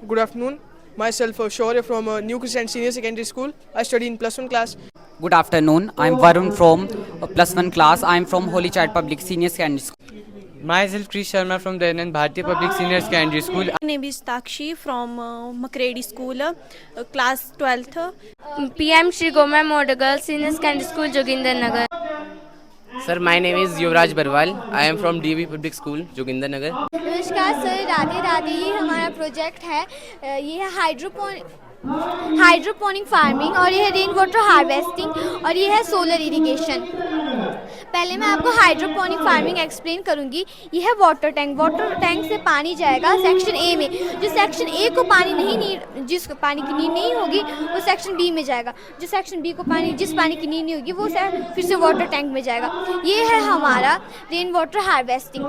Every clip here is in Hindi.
Good afternoon. Myself Shaurya from New Crescent Senior Secondary School. I study in +1 class. Good afternoon. I'm Varun from +1 class. I'm from Holy Child Public Senior Secondary School. Myself Krish Sharma from Dayanand Bharti Public Senior Secondary School. My name is Takshi from Makredi School, class 12th. PM Shri Goma Model Girls Senior Secondary School, Joginder Nagar. Sir my name is Yuvraj Barwal. I am from DV public school Joginder Nagar. नमस्कार सर, राधे राधे. ये हमारा प्रोजेक्ट है. ये है हाइड्रोपोनिक फार्मिंग और ये है रेन वाटर हार्वेस्टिंग और ये है सोलर इरिगेशन. पहले मैं आपको हाइड्रोपोनिक फार्मिंग एक्सप्लेन करूंगी. ये है वाटर टैंक से पानी जाएगा सेक्शन ए में. जो सेक्शन ए को पानी जिस पानी की नीड नहीं होगी वो सेक्शन बी में जाएगा. जो सेक्शन बी को जिस पानी की नीड नहीं होगी वो फिर से वाटर टैंक में जाएगा. ये है हमारा रेन वाटर हार्वेस्टिंग.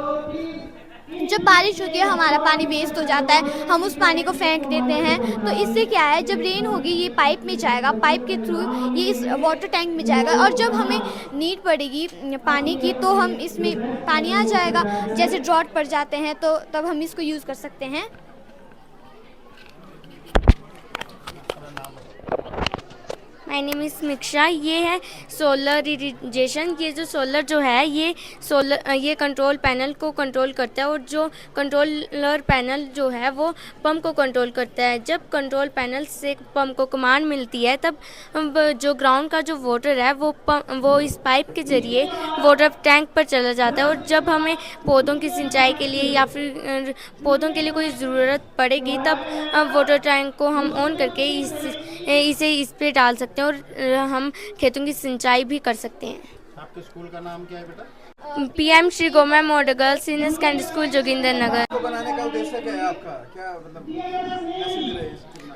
जब बारिश होती है हमारा पानी वेस्ट हो जाता है, हम उस पानी को फेंक देते हैं. तो इससे क्या है, जब रेन होगी ये पाइप में जाएगा, पाइप के थ्रू ये इस वाटर टैंक में जाएगा और जब हमें नीड पड़ेगी पानी की तो हम इसमें पानी आ जाएगा. जैसे ड्रॉट पड़ जाते हैं तो तब हम इसको यूज़ कर सकते हैं. My name is Miksha. ये है सोलर इरिगेशन. ये जो सोलर जो है ये कंट्रोल पैनल को कंट्रोल करता है और जो कंट्रोलर पैनल जो है वो पंप को कंट्रोल करता है. जब कंट्रोल पैनल से पंप को कमांड मिलती है तब जो ग्राउंड का जो वाटर है वो इस पाइप के ज़रिए वाटर टैंक पर चला जाता है. और जब हमें पौधों की सिंचाई के लिए या फिर पौधों के लिए कोई ज़रूरत पड़ेगी तब वाटर टैंक को हम ऑन करके इसे इस पे डाल सकते हैं और हम खेतों की सिंचाई भी कर सकते हैं. आपके स्कूल का नाम क्या है बेटा? PM Shri Goma model girls senior secondary school Joginder Nagar. इसको बनाने का उद्देश्य क्या है आपका? क्या मतलब मैसेज है इस चीज़ में?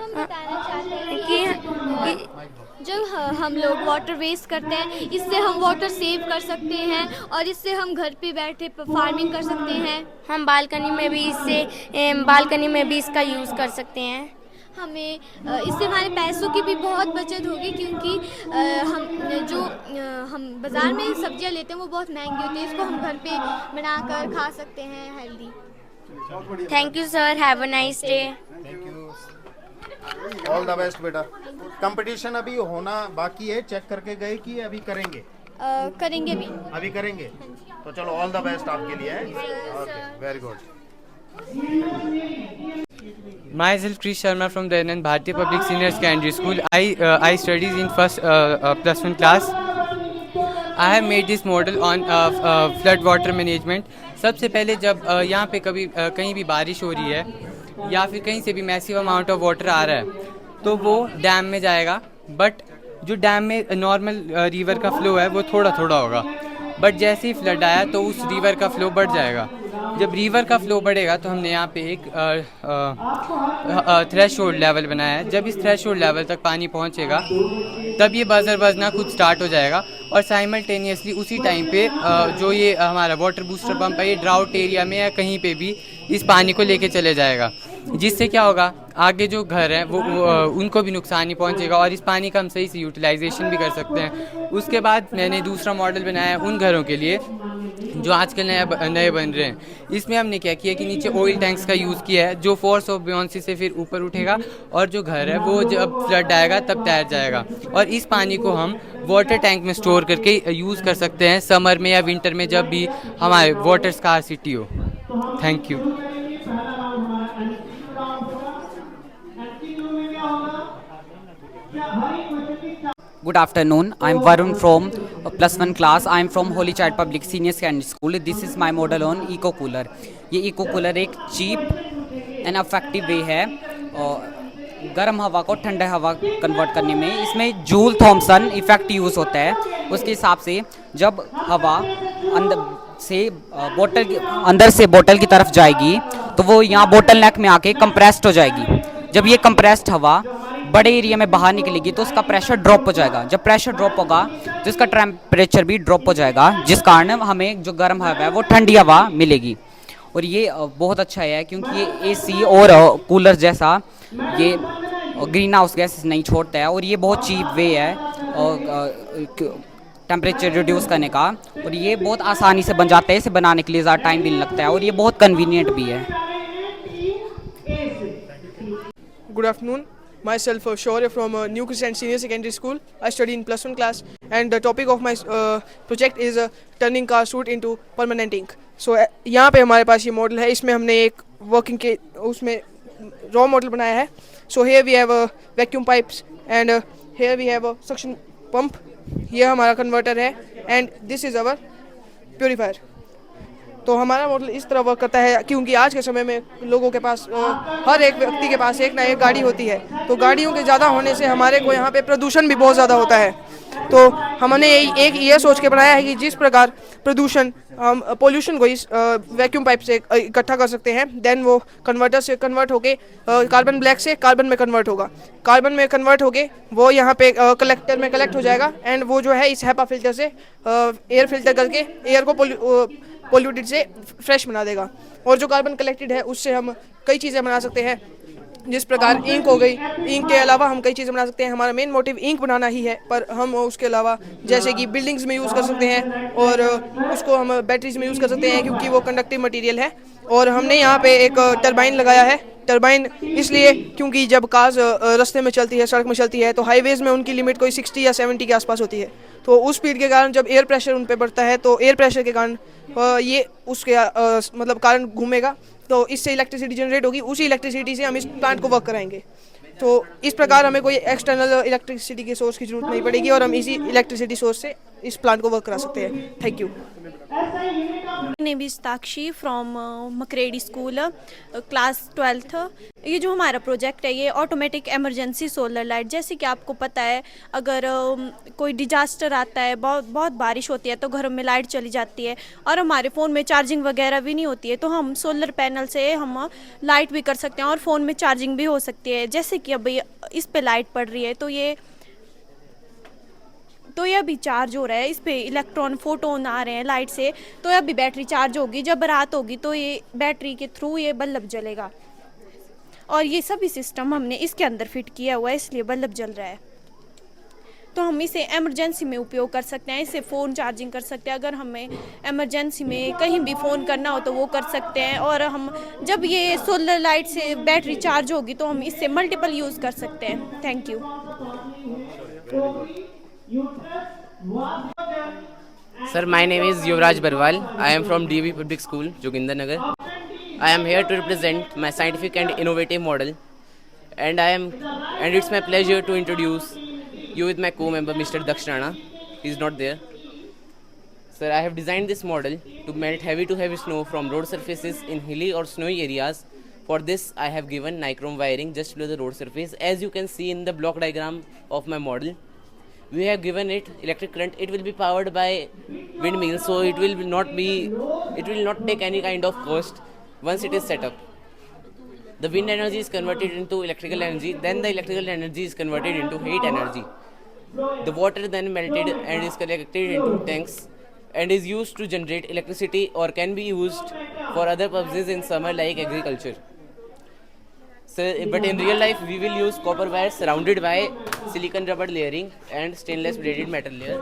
हम बताना चाहते हैं कि जब हम लोग वाटर वेस्ट करते हैं इससे हम वाटर सेव कर सकते हैं और इससे हम घर पे बैठे फार्मिंग कर सकते हैं. हम बालकनी में भी इसका यूज़ कर सकते हैं. हमें इससे हमारे पैसों की भी बहुत बचत होगी क्योंकि हम बाज़ार में सब्जियां लेते हैं वो बहुत महंगी होती है. इसको हम घर पे बनाकर खा सकते हैं healthy. Thank you sir. Have a nice day. All the best बेटा. कंपटीशन अभी होना बाकी है, चेक करके गए कि अभी करेंगे? करेंगे भी. अभी करेंगे तो चलो ऑल द बेस्ट आपके लिए. Okay, very good. Myself Krish Sharma from Dayanand Bharti Public Senior Secondary School. I studies in +1 class. I have made this model on flood water management. सबसे पहले जब यहाँ पे कहीं भी बारिश हो रही है या फिर कहीं से भी मैसिव अमाउंट ऑफ वाटर आ रहा है तो वो डैम में जाएगा. बट जो डैम में नॉर्मल रिवर का फ्लो है वो थोड़ा थोड़ा होगा. बट जैसे ही फ्लड आया तो उस रिवर का फ्लो बढ़ जाएगा. जब रिवर का फ्लो बढ़ेगा तो हमने यहाँ पे एक थ्रेशोल्ड लेवल बनाया है. जब इस थ्रेशोल्ड लेवल तक पानी पहुँचेगा तब ये बजर बजना खुद स्टार्ट हो जाएगा और साइमल्टेनियसली उसी टाइम पे जो ये हमारा वाटर बूस्टर पंप है ये ड्राउट एरिया में या कहीं पे भी इस पानी को लेके चले जाएगा. जिससे क्या होगा, आगे जो घर हैं वो उनको भी नुकसान नहीं पहुंचेगा और इस पानी का हम सही से यूटिलाइजेशन भी कर सकते हैं. उसके बाद मैंने दूसरा मॉडल बनाया है उन घरों के लिए जो आजकल नए बन रहे हैं. इसमें हमने क्या किया कि नीचे ऑयल टैंक्स का यूज़ किया है जो फोर्स ऑफ बियॉन्सी से फिर ऊपर उठेगा और जो घर है वो जब फ्लड आएगा तब तैर जाएगा. और इस पानी को हम वाटर टैंक में स्टोर करके यूज़ कर सकते हैं समर में या विंटर में जब भी हमारे वाटर स्कार्सिटी हो. Thank you. Good afternoon. I'm Varun from +1 class. I'm from Holy Child Public Senior Secondary School. This is my model on Eco Cooler. ये Eco Cooler एक cheap and effective way है गर्म हवा को ठंडा हवा कन्वर्ट करने में. इसमें जूल थॉमसन इफेक्ट यूज़ होता है. उसके हिसाब से जब हवा अंदर से बोतल की तरफ जाएगी तो वो यहाँ बोतल नेक में आके कंप्रेस्ड हो जाएगी. जब ये कंप्रेस्ड हवा बड़े एरिया में बाहर निकलेगी तो उसका प्रेशर ड्रॉप हो जाएगा. जब प्रेशर ड्रॉप होगा तो इसका टेम्परेचर भी ड्रॉप हो जाएगा जिस कारण हमें जो गर्म हवा है वो ठंडी हवा मिलेगी. और ये बहुत अच्छा है क्योंकि ये AC और कूलर जैसा ये ग्रीन हाउस गैस नहीं छोड़ता है और ये बहुत चीप वे है टेम्परेचर रिड्यूस करने का. और ये बहुत आसानी से बन जाता है. इसे बनाने के लिए ज़्यादा टाइम भी नहीं लगता है और ये बहुत कन्वीनियंट भी है. Good afternoon. Myself Shaurya from New Crescent Senior Secondary School. I study in +1 class, and the topic of my project is turning car soot into permanent ink. So यहाँ पे हमारे पास ये मॉडल है, इसमें हमने एक वर्किंग के उसमें रॉ मॉडल बनाया है. So here we have vacuum pipes and here we have a suction pump. ये हमारा कन्वर्टर है and this is our purifier. तो हमारा मॉडल इस तरह वर्क करता है क्योंकि आज के समय में लोगों के पास हर एक व्यक्ति के पास एक ना एक गाड़ी होती है. तो गाड़ियों के ज़्यादा होने से हमारे को यहाँ पे प्रदूषण भी बहुत ज़्यादा होता है. तो हमने एक ये सोच के बनाया है कि जिस प्रकार प्रदूषण हम पोल्यूशन को इस वैक्यूम पाइप से इकट्ठा कर सकते हैं, देन वो कन्वर्टर से कन्वर्ट होके कार्बन ब्लैक से कार्बन में कन्वर्ट होगा. कार्बन में कन्वर्ट होके वो यहाँ पे कलेक्टर में कलेक्ट हो जाएगा एंड वो जो है इस हैपा फिल्टर से एयर फिल्टर करके एयर को पोल्यूटेड से फ्रेश बना देगा. और जो कार्बन कलेक्टेड है उससे हम कई चीज़ें बना सकते हैं, जिस प्रकार इंक हो गई. इंक के अलावा हम कई चीज़ें बना सकते हैं. हमारा मेन मोटिव इंक बनाना ही है, पर हम उसके अलावा जैसे कि बिल्डिंग्स में यूज़ कर सकते हैं और उसको हम बैटरीज में यूज़ कर सकते हैं क्योंकि वो कंडक्टिव मटेरियल है. और हमने यहाँ पे एक टरबाइन लगाया है. टरबाइन इसलिए क्योंकि जब कार्स रास्ते में चलती है, सड़क में चलती है, तो हाईवेज़ में उनकी लिमिट कोई 60 या 70 के आसपास होती है. तो उस स्पीड के कारण जब एयर प्रेशर उन पे बढ़ता है तो एयर प्रेशर के कारण ये उसके मतलब कारण घूमेगा, तो इससे इलेक्ट्रिसिटी जनरेट होगी. उसी इलेक्ट्रिसिटी से हम इस प्लांट को वर्क कराएंगे. तो इस प्रकार हमें कोई एक्सटर्नल इलेक्ट्रिसिटी के सोर्स की ज़रूरत नहीं पड़ेगी और हम इसी इलेक्ट्रिसिटी सोर्स से इस प्लांट को वर्क करा सकते हैं. Thank you. Name is Takshi from Makredi school, class 12th. ये जो हमारा प्रोजेक्ट है ये ऑटोमेटिक इमरजेंसी सोलर लाइट. जैसे कि आपको पता है अगर कोई डिजास्टर आता है, बहुत बारिश होती है तो घरों में लाइट चली जाती है और हमारे फ़ोन में चार्जिंग वगैरह भी नहीं होती है, तो हम सोलर पैनल से हम लाइट भी कर सकते हैं और फ़ोन में चार्जिंग भी हो सकती है. जैसे कि अभी इस पे लाइट पड़ रही है तो ये अभी चार्ज हो रहा है, इस पे इलेक्ट्रॉन फोटोन आ रहे हैं लाइट से, तो अभी बैटरी चार्ज होगी. जब रात होगी तो ये बैटरी के थ्रू ये बल्ब जलेगा और ये सभी सिस्टम हमने इसके अंदर फिट किया हुआ है, इसलिए बल्ब जल रहा है. तो हम इसे इमरजेंसी में उपयोग कर सकते हैं. इससे फ़ोन चार्जिंग कर सकते हैं, अगर हमें इमरजेंसी में कहीं भी फ़ोन करना हो तो वो कर सकते हैं. और हम जब ये सोलर लाइट से बैटरी चार्ज होगी तो हम इससे मल्टीपल यूज़ कर सकते हैं. Thank you. Sir, my name is Yuvraj Barwal. I am from DV Public School, Joginder Nagar. I am here to represent my scientific and innovative model, and it's my pleasure to introduce you with my co-member Mr. Daksh Rana. He is not there. Sir, I have designed this model to melt heavy to heavy snow from road surfaces in hilly or snowy areas. For this, I have given nichrome wiring just below the road surface. As you can see in the block diagram of my model, we have given it electric current. It will be powered by windmill, so it will not take any kind of cost once it is set up. The wind energy is converted into electrical energy, then the electrical energy is converted into heat energy. The water then melted and is collected into tanks and is used to generate electricity or can be used for other purposes in summer like agriculture. So, but in real life we will use copper wires surrounded by silicon rubber layering and stainless braided metal layer.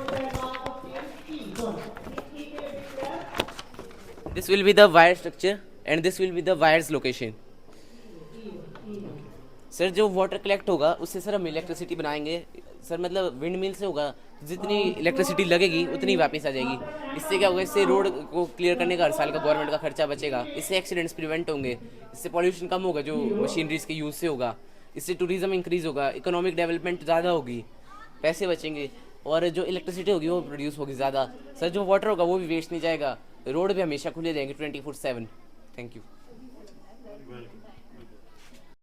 This will be the wire structure and this will be the wires location. Sir जो वाटर कलेक्ट होगा उससे सर हम इलेक्ट्रिसिटी बनाएंगे. सर मतलब विंड मिल से होगा, जितनी इलेक्ट्रिसिटी लगेगी उतनी वापस आ जाएगी. इससे क्या होगा, इससे रोड को क्लियर करने का हर साल का गवर्नमेंट का खर्चा बचेगा. इससे एक्सीडेंट्स प्रिवेंट होंगे, इससे पॉल्यूशन कम होगा जो मशीनरीज के यूज़ से होगा. इससे टूरिज्म इंक्रीज़ होगा, इकोनॉमिक डेवलपमेंट ज़्यादा होगी, पैसे बचेंगे और जो इलेक्ट्रिसिटी होगी वो प्रोड्यूस होगी ज़्यादा. सर जो वाटर होगा वो भी वेस्ट नहीं जाएगा, रोड भी हमेशा खुले रहेंगे 24/7. Thank you.